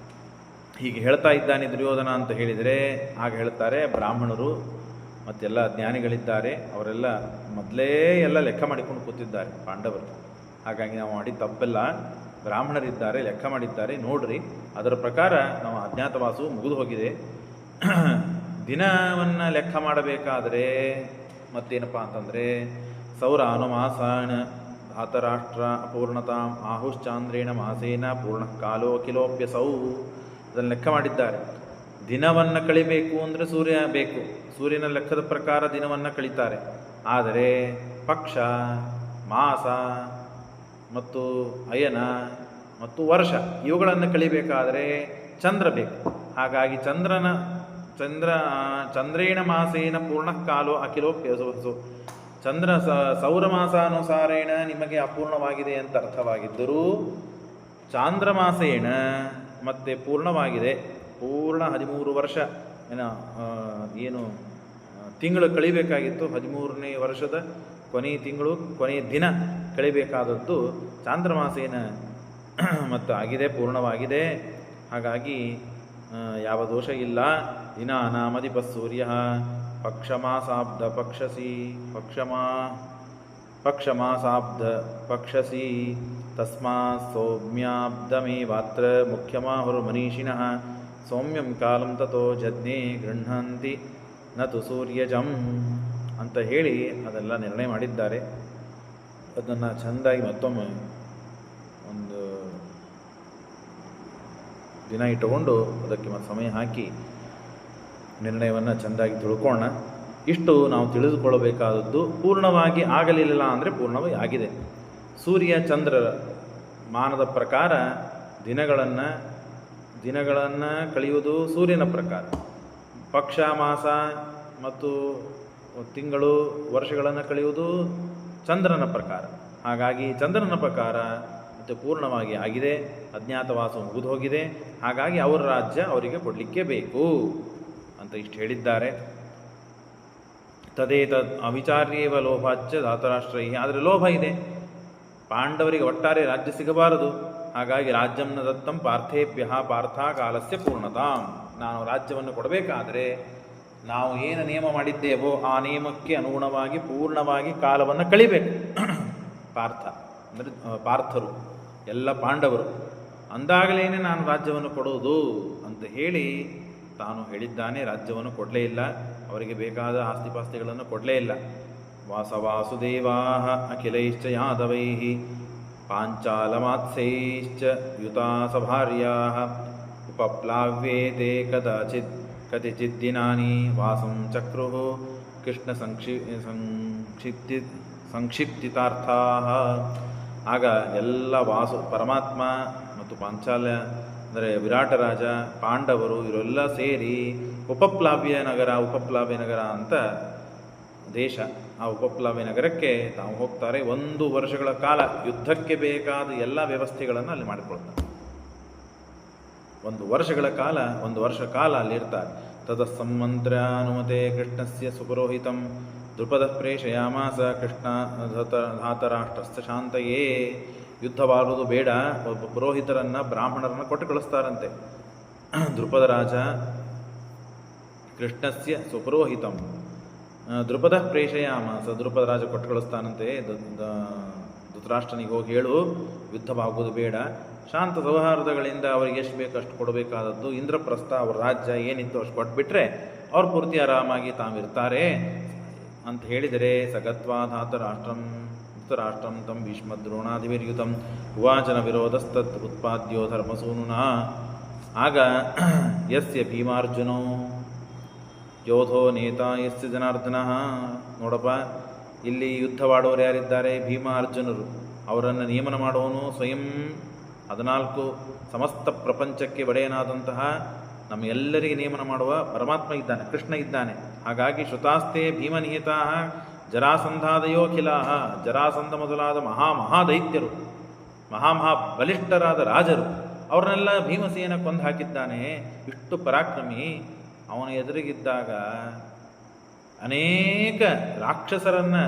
ಹೀಗೆ ಹೇಳ್ತಾ ಇದ್ದಾನೆ ದುರ್ಯೋಧನ ಅಂತ ಹೇಳಿದರೆ, ಆಗ ಹೇಳ್ತಾರೆ, ಬ್ರಾಹ್ಮಣರು ಮತ್ತೆಲ್ಲ ಜ್ಞಾನಿಗಳಿದ್ದಾರೆ, ಅವರೆಲ್ಲ ಮೊದಲೇ ಎಲ್ಲ ಲೆಕ್ಕ ಮಾಡಿಕೊಂಡು ಕೂತಿದ್ದಾರೆ ಪಾಂಡವರು. ಹಾಗಾಗಿ ನಾವು ಮಾಡಿದ ತಪ್ಪೆಲ್ಲ ಬ್ರಾಹ್ಮಣರಿದ್ದಾರೆ, ಲೆಕ್ಕ ಮಾಡಿದ್ದಾರೆ, ನೋಡ್ರಿ, ಅದರ ಪ್ರಕಾರ ನಾವು ಅಜ್ಞಾತವಾಸವು ಮುಗಿದು ಹೋಗಿದೆ. ದಿನವನ್ನು ಲೆಕ್ಕ ಮಾಡಬೇಕಾದರೆ ಮತ್ತೇನಪ್ಪ ಅಂತಂದರೆ, ಸೌರಾನುಮಾಸಾಣ ಧಾತರಾಷ್ಟ್ರ ಅಪೂರ್ಣತಾಂ ಆಹುಶ್ಚಾಂದ್ರೇಣ ಮಾಸೇನ ಪೂರ್ಣ ಕಾಲೋ ಕಿಲೋಪ್ಯಸೌ. ಅದನ್ನು ಲೆಕ್ಕ ಮಾಡಿದ್ದಾರೆ. ದಿನವನ್ನು ಕಳಿಬೇಕು ಅಂದರೆ ಸೂರ್ಯ ಬೇಕು, ಸೂರ್ಯನ ಲೆಕ್ಕದ ಪ್ರಕಾರ ದಿನವನ್ನು ಕಳೀತಾರೆ. ಆದರೆ ಪಕ್ಷ, ಮಾಸ ಮತ್ತು ಅಯನ ಮತ್ತು ವರ್ಷ ಇವುಗಳನ್ನು ಕಳಿಬೇಕಾದರೆ ಚಂದ್ರ ಬೇಕು. ಹಾಗಾಗಿ ಚಂದ್ರೇಣ ಮಾಸೇನ ಪೂರ್ಣ ಕಾಲೋ ಅಖಿಲೋಪ್ಯಸು. ಚಂದ್ರ ಸೌರಮಾಸಾನುಸಾರೇಣ ನಿಮಗೆ ಅಪೂರ್ಣವಾಗಿದೆ ಅಂತ ಅರ್ಥವಾಗಿದ್ದರೂ, ಚಾಂದ್ರಮಾಸೇಣ ಮತ್ತೆ ಪೂರ್ಣವಾಗಿದೆ. ಪೂರ್ಣ 13 ವರ್ಷ ಏನು ತಿಂಗಳು ಕಳಿಬೇಕಾಗಿತ್ತು, 13ನೇ ವರ್ಷದ ಕೊನೆಯ ತಿಂಗಳು ಕೊನೆಯ ದಿನ ಕಳಿಬೇಕಾದದ್ದು ಚಾಂದ್ರಮಾಸೇನ ಮತ್ತು ಆಗಿದೆ, ಪೂರ್ಣವಾಗಿದೆ. ಹಾಗಾಗಿ ಯಾವ ದೋಷ ಇಲ್ಲ. ದಿನ ನಾಮಧಿಪ ಸೂರ್ಯ ಪಕ್ಷಮಾಸಾಬ್ಧ ಪಕ್ಷಸಿ ಪಕ್ಷಮಾಸಾಬ್ಧ ಪಕ್ಷಸಿ ತಸ್ಮಾತ್ ಸೌಮ್ಯಾಬ್ಧಮೇವಾತ್ರ ಮುಖ್ಯಮಾಹುರ್ಮನೀಷಿಣಃ ಸೌಮ್ಯಂ ಕಾಲಂ ತಥೋ ಜಜ್ಞೆ ಗೃಹಂತಿ ನತು ಸೂರ್ಯಜಂ ಅಂತ ಹೇಳಿ ಅದೆಲ್ಲ ನಿರ್ಣಯ ಮಾಡಿದ್ದಾರೆ. ಅದನ್ನು ಚೆಂದಾಗಿ ಮತ್ತೊಮ್ಮೆ ಒಂದು ದಿನ ಇಟ್ಟುಕೊಂಡು ಅದಕ್ಕೆ ಮತ್ತೆ ಸಮಯ ಹಾಕಿ ನಿರ್ಣಯವನ್ನು ಚೆಂದಾಗಿ ತಿಳ್ಕೊಳ್ಳೋಣ. ಇಷ್ಟು ನಾವು ತಿಳಿದುಕೊಳ್ಳಬೇಕಾದದ್ದು. ಪೂರ್ಣವಾಗಿ ಆಗಲಿಲ್ಲ ಅಂದರೆ ಪೂರ್ಣವಾಗಿ ಆಗಿದೆ. ಸೂರ್ಯ ಚಂದ್ರರ ಮಾನದ ಪ್ರಕಾರ ದಿನಗಳನ್ನು ಕಳೆಯುವುದು ಸೂರ್ಯನ ಪ್ರಕಾರ, ಪಕ್ಷ ಮಾಸ ಮತ್ತು ತಿಂಗಳು ವರ್ಷಗಳನ್ನು ಕಳೆಯುವುದು ಚಂದ್ರನ ಪ್ರಕಾರ. ಹಾಗಾಗಿ ಚಂದ್ರನ ಪ್ರಕಾರ ಮತ್ತು ಪೂರ್ಣವಾಗಿ ಆಗಿದೆ, ಅಜ್ಞಾತವಾಸ ಮುಗಿದು ಹೋಗಿದೆ. ಹಾಗಾಗಿ ಅವರ ರಾಜ್ಯ ಅವರಿಗೆ ಕೊಡಲಿಕ್ಕೆ ಬೇಕು ಅಂತ ಇಷ್ಟು ಹೇಳಿದ್ದಾರೆ. ತದೇತದ್ ಅವಿಚಾರ್ಯೇವ ಲೋಭಾಚ್ಯ ಧಾತರಾಷ್ಟ್ರೈ. ಆದರೆ ಲೋಭ ಇದೆ, ಪಾಂಡವರಿಗೆ ಒಟ್ಟಾರೆ ರಾಜ್ಯ ಸಿಗಬಾರದು. ಹಾಗಾಗಿ ರಾಜ್ಯಂನ ದತ್ತಂ ಪಾರ್ಥೇಭ್ಯ ಪಾರ್ಥ ಕಾಲಸ್ಯ ಪೂರ್ಣತಾಂ. ನಾನು ರಾಜ್ಯವನ್ನು ಕೊಡಬೇಕಾದರೆ ನಾವು ಏನು ನಿಯಮ ಮಾಡಿದ್ದೇವೋ ಆ ನಿಯಮಕ್ಕೆ ಅನುಗುಣವಾಗಿ ಪೂರ್ಣವಾಗಿ ಕಾಲವನ್ನು ಕಳಿಬೇಕು. ಪಾರ್ಥ ಅಂದರೆ ಪಾರ್ಥರು ಎಲ್ಲ ಪಾಂಡವರು ಅಂದಾಗಲೇನೆ ನಾನು ರಾಜ್ಯವನ್ನು ಕೊಡುವುದು ಅಂತ ಹೇಳಿ ತಾನು ಹೇಳಿದ್ದಾನೆ. ರಾಜ್ಯವನ್ನು ಕೊಡಲೇ ಇಲ್ಲ, ಅವರಿಗೆ ಬೇಕಾದ ಆಸ್ತಿಪಾಸ್ತಿಗಳನ್ನು ಕೊಡಲೇ ಇಲ್ಲ. ವಾಸುದೇವಾ ಅಖಿಲೈಶ್ಚ ಯಾದವೈ ಪಾಂಚಾಲಮಾತ್ಸೈಶ್ಚ ಯುತಾ ಸಭಾರ್ಯಾ ಉಪಪ್ಲಾವ್ಯೇತೆ ಕತಿಚಿತ್ ದಿನಾನಿ ವಾಸಂ ಚಕ್ರುಃ ಕೃಷ್ಣ ಸಂಕ್ಷಿಪ್ತಿತಾರ್ಥಾ. ಆಗ ಎಲ್ಲ ಪರಮಾತ್ಮ ಮತ್ತು ಪಾಂಚಾಲ್ಯ ಅಂದರೆ ವಿರಾಟ ರಾಜ, ಪಾಂಡವರು ಇವರೆಲ್ಲ ಸೇರಿ ಉಪಪ್ಲಾವ್ಯ ನಗರ ಅಂತ ದೇಶ, ಆ ಉಪಪ್ಲಾವ್ಯ ನಗರಕ್ಕೆ ತಾವು ಹೋಗ್ತಾರೆ. 1 ವರ್ಷಗಳ ಕಾಲ ಯುದ್ಧಕ್ಕೆ ಬೇಕಾದ ಎಲ್ಲ ವ್ಯವಸ್ಥೆಗಳನ್ನು ಅಲ್ಲಿ ಮಾಡಿಕೊಳ್ತಾರೆ. 1 ವರ್ಷ ಕಾಲ ಅಲ್ಲಿರ್ತಾರೆ. ತತಸ್ಸಮ್ಮಂತ್ರ ಅನುಮತೆ ಕೃಷ್ಣಸ್ಯ ಸುಪುರೋಹಿತಂ ದ್ರುಪದ ಪ್ರೇಷಯಾಮಾಸ ಕೃಷ್ಣ ಧಾತರಾಷ್ಟ್ರಸ್ಥ ಶಾಂತಯೇ. ಯುದ್ಧವಾಗುವುದು ಬೇಡ, ಒಬ್ಬ ಪುರೋಹಿತರನ್ನು ಬ್ರಾಹ್ಮಣರನ್ನು ಕೊಟ್ಟು ಕಳಿಸ್ತಾರಂತೆ. ದ್ರುಪದ ರಾಜ ಕೃಷ್ಣಸ್ಯ ಸುಪುರೋಹಿತಂ ದ್ರುಪದ ಪ್ರೇಷಯಾಮಾಸ. ದ್ರುಪದ ರಾಜ ಕೊಟ್ಟು ಕಳಿಸ್ತಾನಂತೆ ಧೃತರಾಷ್ಟ್ರನಿಗೆ ಹೋಗಿ ಹೇಳು, ಯುದ್ಧವಾಗುವುದು ಬೇಡ, ಶಾಂತ ಸೌಹಾರ್ದಗಳಿಂದ ಅವರಿಗೆ ಎಷ್ಟು ಬೇಕು ಅಷ್ಟು ಕೊಡಬೇಕಾದದ್ದು. ಇಂದ್ರಪ್ರಸ್ಥ ಅವರ ರಾಜ್ಯ ಏನಿತ್ತು ಅಷ್ಟು ಕೊಟ್ಬಿಟ್ರೆ ಅವ್ರು ಪೂರ್ತಿ ಆರಾಮಾಗಿ ತಾವಿರ್ತಾರೆ ಅಂತ ಹೇಳಿದರೆ, ಸಗತ್ವಾ ಧಾತರಾಷ್ಟ್ರಂ ಧೃತರಾಷ್ಟ್ರಂ ತಂ ಭೀಷ್ಮದ್ರೋಣಾದಿಭಿರ್ಯುತಂ ಉವಾಚನ ವಿರೋಧಸ್ತತ್ ಉತ್ಪಾದ್ಯೋ ಧರ್ಮಸೂನುನಾ. ಆಗ ಯಸ್ಯ ಭೀಮಾರ್ಜುನೋ ಯೋಧೋ ನೇತಾ ಯಸ್ಯ ಜನಾರ್ದನಃ. ನೋಡಪ್ಪ, ಇಲ್ಲಿ ಯುದ್ಧವಾಡೋರು ಯಾರಿದ್ದಾರೆ? ಭೀಮಾರ್ಜುನರು. ಅವರನ್ನು ನಿಯಮನ ಮಾಡುವನು ಸ್ವಯಂ 14 ಸಮಸ್ತ ಪ್ರಪಂಚಕ್ಕೆ ಒಡೆಯನಾದಂತಹ ನಮ್ಮ ಎಲ್ಲರಿಗೆ ನಿಯಮನ ಮಾಡುವ ಪರಮಾತ್ಮ ಇದ್ದಾನೆ, ಕೃಷ್ಣ ಇದ್ದಾನೆ. ಹಾಗಾಗಿ ಶ್ರುತಾಸ್ತೆ ಭೀಮನಿಹಿತಾ ಜರಾಸಂಧಾದಯೋಖಿಲಾ. ಜರಾಸಂಧ ಮೊದಲಾದ ಮಹಾದೈತ್ಯರು, ಬಲಿಷ್ಠರಾದ ರಾಜರು, ಅವ್ರನ್ನೆಲ್ಲ ಭೀಮಸೇನ ಕೊಂದು ಹಾಕಿದ್ದಾನೆ. ಇಷ್ಟು ಪರಾಕ್ರಮಿ. ಅವನ ಎದುರಿಗಿದ್ದಾಗ ಅನೇಕ ರಾಕ್ಷಸರನ್ನು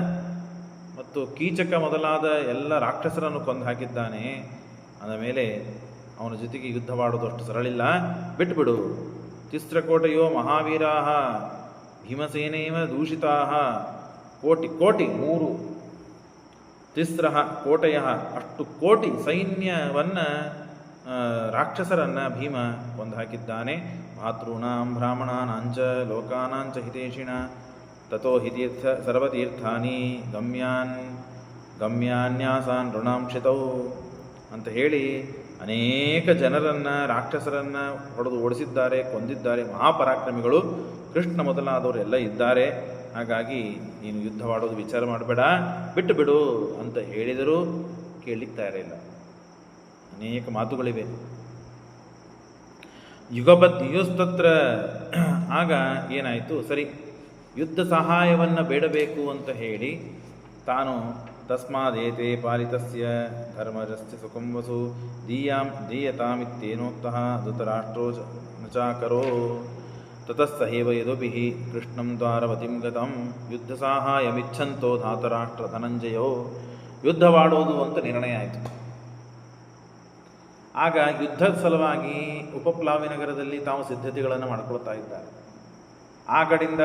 ಮತ್ತು ಕೀಚಕ ಮೊದಲಾದ ಎಲ್ಲ ರಾಕ್ಷಸರನ್ನು ಕೊಂದು ಹಾಕಿದ್ದಾನೆ. ಅಂದ ಮೇಲೆ ಅವನ ಜೊತೆಗೆ ಯುದ್ಧವಾಡೋದು ಅಷ್ಟು ಸರಳಿಲ್ಲ, ಬಿಟ್ಬಿಡು. ತಿಸ್ರಕೋಟೆಯೋ ಮಹಾವೀರಾ ಭೀಮಸೇನೇವ ದೂಷಿತಾ. ಕೋಟಿ 3 ತಿಸ್ರ ಕೋಟೆಯ, ಅಷ್ಟು ಕೋಟಿ ಸೈನ್ಯವನ್ನು ರಾಕ್ಷಸರನ್ನು ಭೀಮ ಕೊಂದು ಹಾಕಿದ್ದಾನೆ. ಮಾತೃಣಾಂ ಬ್ರಾಹ್ಮಣಾನಾಂಚ ಲೋಕಾನಾಂಚ ಹಿತೇಶಿಣ ತಥೋ ಹಿತೀರ್ಥ ಸರ್ವತೀರ್ಥಾನಿ ಗಮ್ಯಾನ್ಯಾಸಾನ್ ಋಣಾಂಶಿತೌ ಅಂತ ಹೇಳಿ ಅನೇಕ ಜನರನ್ನು, ರಾಕ್ಷಸರನ್ನು ಹೊಡೆದು ಓಡಿಸಿದ್ದಾರೆ, ಕೊಂದಿದ್ದಾರೆ. ಮಹಾಪರಾಕ್ರಮಿಗಳು ಕೃಷ್ಣ ಮೊದಲಾದವರು ಎಲ್ಲ ಇದ್ದಾರೆ. ಹಾಗಾಗಿ ನೀನು ಯುದ್ಧವಾಡೋದು ವಿಚಾರ ಮಾಡಬೇಡ, ಬಿಟ್ಟು ಬಿಡು ಅಂತ ಹೇಳಿದರೂ ಕೇಳಲಿಕ್ಕೆ ತಯಾರಿಲ್ಲ. ಅನೇಕ ಮಾತುಗಳಿವೆ. ಯುಸ್ತತ್ರ. ಆಗ ಏನಾಯಿತು? ಸರಿ, ಯುದ್ಧ ಸಹಾಯವನ್ನು ಬೇಡಬೇಕು ಅಂತ ಹೇಳಿ ತಾನು ತಸ್ಮಾದೇತೆ ಪಾಲಿತಸ್ಯ ಧರ್ಮಜಸ್ಯ ಸುಖಂ ವಸು ದೀಯತಾಮಿತ್ಯೇನೋಕ್ತಃ ಧೃತರಾಷ್ಟ್ರೋ ನಚಾಕರೋ ತತಸ್ಸಹೇವ ಯದುಭಿಃ ಕೃಷ್ಣಂ ದ್ವಾರವತಿಂ ಗತಂ ಯುದ್ಧ ಸಹಾಯಮಿಚ್ಛಂತೋ ಧಾತರಾಷ್ಟ್ರ ಧನಂಜಯೋ. ಯುದ್ಧವಾಡೋದು ಅಂತ ನಿರ್ಣಯ ಆಯಿತು. ಆಗ ಯುದ್ಧದ ಸಲುವಾಗಿ ಉಪಪ್ಲಾವಿ ನಗರದಲ್ಲಿ ತಾವು ಸಿದ್ಧತೆಗಳನ್ನು ಮಾಡಿಕೊಳ್ತಾ ಇದ್ದಾರೆ. ಆ ಕಡೆಯಿಂದ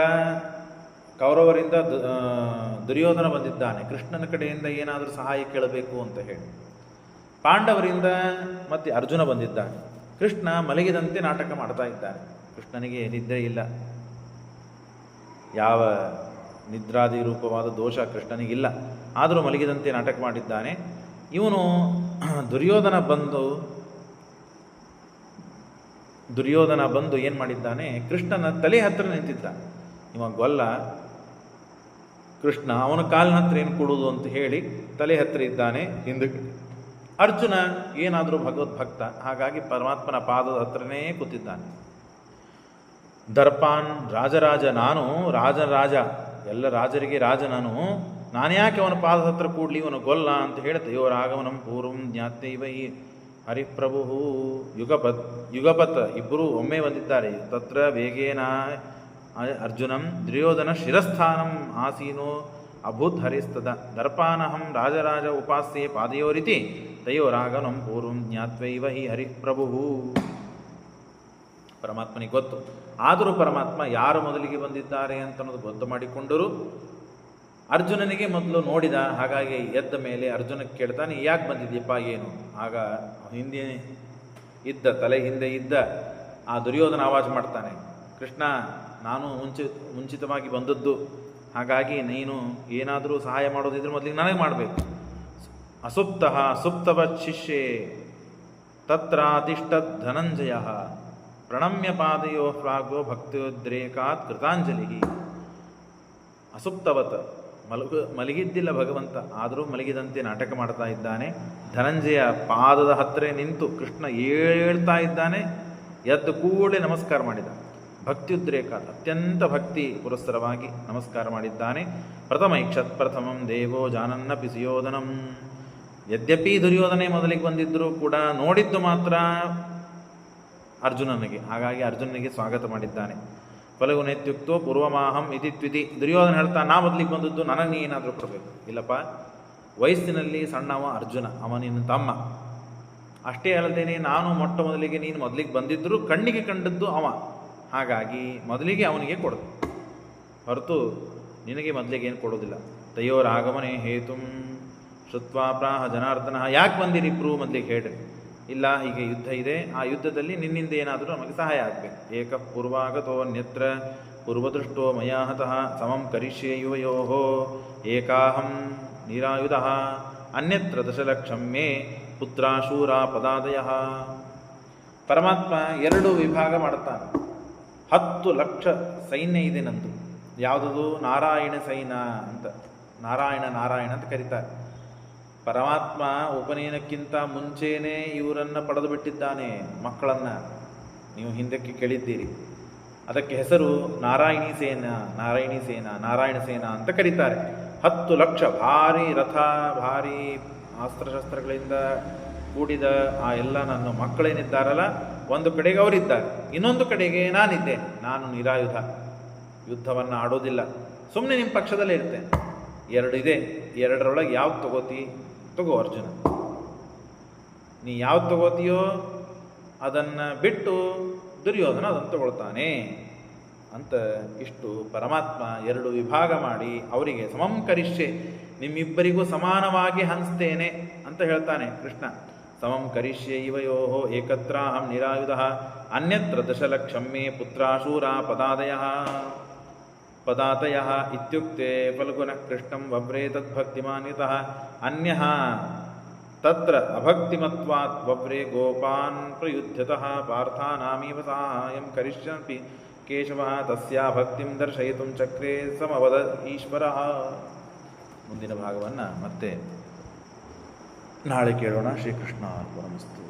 ಕೌರವರಿಂದ ದುರ್ಯೋಧನ ಬಂದಿದ್ದಾನೆ, ಕೃಷ್ಣನ ಕಡೆಯಿಂದ ಏನಾದರೂ ಸಹಾಯ ಕೇಳಬೇಕು ಅಂತ ಹೇಳಿ. ಪಾಂಡವರಿಂದ ಮತ್ತೆ ಅರ್ಜುನ ಬಂದಿದ್ದಾನೆ. ಕೃಷ್ಣ ಮಲಗಿದಂತೆ ನಾಟಕ ಮಾಡ್ತಾ ಇದ್ದಾನೆ. ಕೃಷ್ಣನಿಗೆ ನಿದ್ರೆ ಇಲ್ಲ, ಯಾವ ನಿದ್ರಾದಿ ರೂಪವಾದ ದೋಷ ಕೃಷ್ಣನಿಗಿಲ್ಲ. ಆದರೂ ಮಲಗಿದಂತೆ ನಾಟಕ ಮಾಡಿದ್ದಾನೆ. ಇವನು ದುರ್ಯೋಧನ ಬಂದು ಏನು ಮಾಡಿದ್ದಾನೆ? ಕೃಷ್ಣನ ತಲೆ ಹತ್ತಿರ ನಿಂತಿದ್ದಾನೆ. ಇವ ಗೊಲ್ಲ ಕೃಷ್ಣ, ಅವನ ಕಾಲಿನ ಹತ್ರ ಏನು ಕೊಡುವುದು ಅಂತ ಹೇಳಿ ತಲೆ ಹತ್ತಿರ ಇದ್ದಾನೆ. ಹಿಂದಕ್ಕೆ ಅರ್ಜುನ ಏನಾದರೂ ಭಗವದ್ಭಕ್ತ, ಹಾಗಾಗಿ ಪರಮಾತ್ಮನ ಪಾದದ ಹತ್ರನೇ ಕೂತಿದ್ದಾನೆ. ದರ್ಪಾನ್ ರಾಜರಾಜ, ನಾನು ರಾಜ, ಎಲ್ಲ ರಾಜರಿಗೆ ರಾಜ ನಾನ್ಯಾಕೆ ಅವನ ಪಾದದ ಹತ್ರ ಕೂಡಲಿ, ಇವನು ಗೊಲ್ಲ ಅಂತ ಹೇಳಿ ತಯೋರಾಗಮನಂ ಪೂರ್ವಂ ಜ್ಞಾತ್ಯೈವ ಹರಿಪ್ರಭು ಯುಗಪತ್ ಇಬ್ಬರೂ ಒಮ್ಮೆ ಬಂದಿದ್ದಾರೆ. ತತ್ರ ವೇಗೇನ ಅರ್ಜುನಂ ದುರ್ಯೋಧನ ಶಿರಸ್ಥಾನಂ ಆಸೀನೋ ಅಭೂತ್ ಹರಿಸ್ತದ ದರ್ಪಾನಹಂ ರಾಜರಾಜ ಉಪಾಸ್ಯೆ ಪಾದಯೋರಿತಿ ತಯೋರಾಗಮನಂ ಪೂರ್ವಂ ಜ್ಞಾತ್ವೈವ ಹರಿಪ್ರಭು. ಪರಮಾತ್ಮನಿಗೆ ಗೊತ್ತು. ಆದರೂ ಪರಮಾತ್ಮ ಯಾರು ಮೊದಲಿಗೆ ಬಂದಿದ್ದಾರೆ ಅಂತ ಅನ್ನೋದು ಗೊತ್ತು ಮಾಡಿಕೊಂಡರೂ ಅರ್ಜುನನಿಗೆ ಮೊದಲು ನೋಡಿದ. ಹಾಗಾಗಿ ಎದ್ದ ಮೇಲೆ ಅರ್ಜುನಕ್ಕೆ ಕೇಳ್ತಾನೆ, ಯಾಕೆ ಬಂದಿದ್ದೀಯಪ್ಪ, ಏನು? ಆಗ ಹಿಂದೆ ತಲೆ ಹಿಂದೆ ಇದ್ದ ಆ ದುರ್ಯೋಧನ ಆವಾಜ್ ಮಾಡ್ತಾನೆ, ಕೃಷ್ಣ, ನಾನು ಮುಂಚಿತವಾಗಿ ಬಂದದ್ದು, ಹಾಗಾಗಿ ನೀನು ಏನಾದರೂ ಸಹಾಯ ಮಾಡೋದಿದ್ರೆ ಮೊದಲಿಗೆ ನನಗೆ ಮಾಡಬೇಕು. ಸುಪ್ತವತ್ ಶಿಷ್ಯೆ ತತ್ರಾತಿಷ್ಠತ್ ಧನಂಜಯ ಪ್ರಣಮ್ಯ ಪಾದಯೋ ಪ್ರಾಗೋ ಭಕ್ತಿಯೋದ್ರೇಕಾತ್ ಕೃತಾಂಜಲಿ. ಅಸುಪ್ತವತ್ ಮಲಗಿದ್ದಿಲ್ಲ ಭಗವಂತ, ಆದರೂ ಮಲಗಿದಂತೆ ನಾಟಕ ಮಾಡ್ತಾ ಇದ್ದಾನೆ. ಧನಂಜಯ ಪಾದದ ಹತ್ತಿರ ನಿಂತು ಕೃಷ್ಣ ಹೇಳ್ತಾ ಇದ್ದಾನೆ. ಎದ್ದು ಕೂಡಲೇ ನಮಸ್ಕಾರ ಮಾಡಿದ. ಭಕ್ತಿಯುದ್ರೇಕ, ಅತ್ಯಂತ ಭಕ್ತಿ ಪುರಸ್ಸರವಾಗಿ ನಮಸ್ಕಾರ ಮಾಡಿದ್ದಾನೆ. ಪ್ರಥಮಂ ದೇವೋ ಜಾನನ್ನಪಿ ಸುಯೋಧನಂ. ಯದ್ಯಪಿ ದುರ್ಯೋಧನೆ ಮೊದಲಿಗೆ ಬಂದಿದ್ದರೂ ಕೂಡ ನೋಡಿದ್ದು ಮಾತ್ರ ಅರ್ಜುನನಿಗೆ, ಹಾಗಾಗಿ ಅರ್ಜುನನಿಗೆ ಸ್ವಾಗತ ಮಾಡಿದ್ದಾನೆ. ಫಲಗುನೆತ್ಯುಕ್ತೋ ಪೂರ್ವಮಾಹಂ ಇತಿ ತ್ವಿತಿ. ದುರ್ಯೋಧನ ಹೇಳ್ತಾ, ನಾ ಮೊದಲಿಗೆ ಬಂದದ್ದು, ನನಗೆ ನೀ ಏನಾದರೂ ಕೊಡಬೇಕು. ಇಲ್ಲಪ್ಪ, ವಯಸ್ಸಿನಲ್ಲಿ ಸಣ್ಣವ ಅರ್ಜುನ, ಅವ ನಿನ್ನ ತಮ್ಮ. ಅಷ್ಟೇ ಅಲ್ಲದೇನೆ ನಾನು ಮೊದಲಿಗೆ ನೀನು ಮೊದಲಿಗೆ ಬಂದಿದ್ದರೂ ಕಣ್ಣಿಗೆ ಕಂಡದ್ದು ಅವ, ಹಾಗಾಗಿ ಮೊದಲಿಗೆ ಅವನಿಗೆ ಕೊಡು, ಹೊರತು ನಿನಗೆ ಮೊದಲಿಗೆ ಏನು ಕೊಡೋದಿಲ್ಲ. ತಯೋರಾಗಮನೆ ಹೇತುಂ ಶ್ರುತ್ವಾ ಪ್ರಾಹ ಜನಾರ್ದನ. ಯಾಕೆ ಬಂದಿರಿಬ್ರು ಮೊದಲಿಗೆ ಹೇಳ್ರಿ. ಇಲ್ಲ, ಹೀಗೆ ಯುದ್ಧ ಇದೆ, ಆ ಯುದ್ಧದಲ್ಲಿ ನಿನ್ನಿಂದ ಏನಾದರೂ ನಮಗೆ ಸಹಾಯ ಆಗಬೇಕು. ಏಕ ಪೂರ್ವಾಗತೋ ಅನ್ಯತ್ರ ಪೂರ್ವದೃಷ್ಟೋ ಮಯಾ ಹತಃ ಸಮಂ ಕರಿಷ್ಯೆ ಯುವಯೋ ಏಕಾಹಂ ನಿರಾಯುಧಃ ಅನ್ಯತ್ರ ದಶಲಕ್ಷಂ ಮೇ ಪುತ್ರಾಶೂರ ಪದಾದಯ. ಪರಮಾತ್ಮ ಎರಡು ವಿಭಾಗ ಮಾಡುತ್ತಾನೆ. 10 ಲಕ್ಷ ಸೈನ್ಯ ಇದೆ ನಂದು. ಯಾವುದದು? ನಾರಾಯಣ ಸೈನ್ಯ ಅಂತ, ನಾರಾಯಣ ಅಂತ ಕರೀತಾರೆ. ಪರಮಾತ್ಮ ಉಪನಯನಕ್ಕಿಂತ ಮುಂಚೆನೇ ಇವರನ್ನು ಪಡೆದು ಬಿಟ್ಟಿದ್ದಾನೆ, ಮಕ್ಕಳನ್ನು. ನೀವು ಹಿಂದಕ್ಕೆ ಕೇಳಿದ್ದೀರಿ. ಅದಕ್ಕೆ ಹೆಸರು ನಾರಾಯಣಿ ಸೇನಾ ಅಂತ ಕರೀತಾರೆ. 10 ಲಕ್ಷ ಭಾರಿ ರಥ, ಭಾರಿ ಅಸ್ತ್ರಶಸ್ತ್ರಗಳಿಂದ ಕೂಡಿದ ಆ ಎಲ್ಲ ನನ್ನ ಮಕ್ಕಳೇನಿದ್ದಾರಲ್ಲ, ಒಂದು ಕಡೆಗೆ ಅವರಿದ್ದಾರೆ, ಇನ್ನೊಂದು ಕಡೆಗೆ ನಾನಿದ್ದೆ. ನಾನು ನಿರಾಯುಧ, ಯುದ್ಧವನ್ನು ಆಡೋದಿಲ್ಲ, ಸುಮ್ಮನೆ ನಿಮ್ಮ ಪಕ್ಷದಲ್ಲೇ ಇರ್ತೇನೆ. 2 ಇದೆ, 2ರೊಳಗೆ ಯಾವ್ದು ತಗೋ ಅರ್ಜುನ. ನೀ ಯಾವ್ದು ತಗೋತೀಯೋ ಅದನ್ನು ಬಿಟ್ಟು ದುರ್ಯೋಧನ ಅದನ್ನು ತಗೊಳ್ತಾನೆ ಅಂತ ಇಷ್ಟು ಪರಮಾತ್ಮ 2 ವಿಭಾಗ ಮಾಡಿ ಅವರಿಗೆ ಸಮಂ ಕರಿಷ್ಯೆ, ನಿಮ್ಮಿಬ್ಬರಿಗೂ ಸಮಾನವಾಗಿ ಹಂಚ್ತೇನೆ ಅಂತ ಹೇಳ್ತಾನೆ ಕೃಷ್ಣ. ಸಮಂ ಕರಿಷ್ಯೆ ಇವಯೋಃ ಏಕತ್ರ ಅಹಂ ನಿರಾಯುಧಃ ಅನ್ಯತ್ರ ದಶಲಕ್ಷಂ ಮೇ ಪುತ್ರಾಶೂರ ಪದಾತಯಃ ಇತ್ಯುಕ್ತೆ ಫಲ್ಗುನಃ ಕೃಷ್ಣಂ ವವ್ರೇ ತದ್ಭಕ್ತಿಮಾನ್ವಿತಃ ಅನ್ಯಃ ತತ್ರ ಅಭಕ್ತಿಮತ್ವಾತ್ ವವ್ರೇ ಗೋಪಾನ್ ಪ್ರಯುಧ್ಯತಃ ಪಾರ್ಥಾನಾಮೀವ ಸಹಾಯಂ ಕರಿಷ್ಯನ್ಪಿ ಕೇಶವಃ ತಸ್ಯಾ ಭಕ್ತಿಂ ದರ್ಶಯಿತುಂ ಚಕ್ರೇ ಸಮವದ ಈಶ್ವರಃ. ಮುಂದಿನ ಭಾಗವನ್ನು ಮತ್ತೆ ನಾಳೆ ಕೇಳೋಣ. ಶ್ರೀಕೃಷ್ಣ ಅರ್ಪಣಮಸ್ತು.